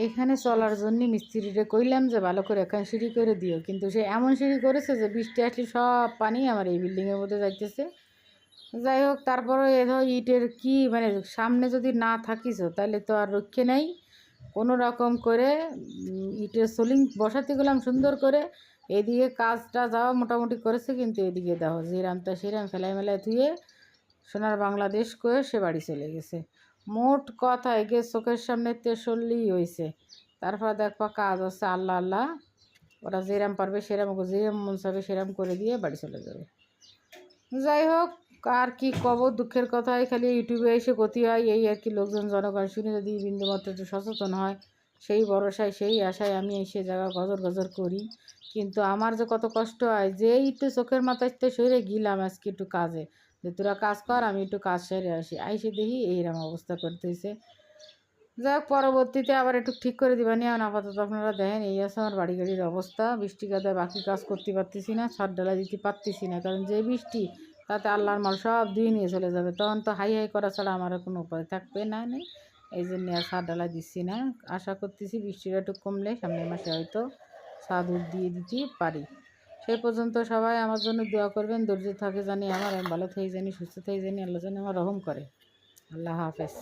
এখানে চলার জন্য মিস্ত্রিরে কইলাম যে ভালো করে এখানে সিঁড়ি করে দিও, কিন্তু সে এমন সিঁড়ি করেছে যে বৃষ্টি আসলে সব পানি আমার এই বিল্ডিংয়ের মধ্যে যাইতেছে। যাই হোক, তারপরে এ ধর ইটের কি মানে সামনে যদি না থাকিস তাহলে তো আর রক্ষে নেই। কোনো রকম করে ইটের সোলিং বসাতে গেলাম সুন্দর করে। এদিকে কাজটা যাওয়া মোটামুটি করেছে, কিন্তু এদিকে দেখো যেরামটা সেরাম ফেলাই মেলায় ধুয়ে সোনার বাংলাদেশ করে সে বাড়ি চলে গেছে। মোট কথা এগে চোখের সামনে তেসল্লি হয়েছে। তারপর দেখবা কাজ হচ্ছে আল্লাহ আল্লাহ, ওরা যেরাম পারবে সেরাম, যেরাম মন চাবে সেরাম করে দিয়ে বাড়ি চলে যাবে। যাই হোক, আর কি কব, দুঃখের কথাই খালি ইউটিউবে এসে গতি হয় এই আর কি। লোকজন জনগণ শুনে যদি বিন্দুমাত্র একটু সচেতন হয়, সেই ভরসায় সেই আশায় আমি এসে জায়গা গজর গজর করি। কিন্তু আমার যে কত কষ্ট হয়, যেই তো চোখের মাথায় সরে গেলাম আজকে একটু কাজে, যে তোরা কাজ কর আমি একটু কাজ সেরে আসি, আইসে দেখি এইরকম অবস্থা করতে হয়েছে। যাই হোক, পরবর্তীতে আবার একটু ঠিক করে দিবানি। এখন আপাতত আপনারা দেখেন এই আছে আমার বাড়ি গাড়ির অবস্থা। বৃষ্টি কাদায় বাকি কাজ করতে পারতেছি না, ছাদ ডালা দিতে পারতেছি না, কারণ যে বৃষ্টি তাতে আল্লাহর মাল সব ধুয়ে নিয়ে চলে যাবে। তখন তো হাই হাই করা ছাড়া আমার কোনো উপায় থাকবে না। নেই, এই জন্য আর ছাদ ডালা দিচ্ছি না। আশা করতেছি বৃষ্টিটা একটু কমলে সামনের মাসে হয়তো ছাদ দিয়ে দিতে পারি। সেই পর্যন্ত সবাই আমার জন্য দোয়া করবেন। ধৈর্য থাকে জানি আমার, আমি ভালো থাকি জানি, সুস্থ থাকি জানি, আল্লাহ জানি আমার রহম করে। আল্লাহ হাফেজ।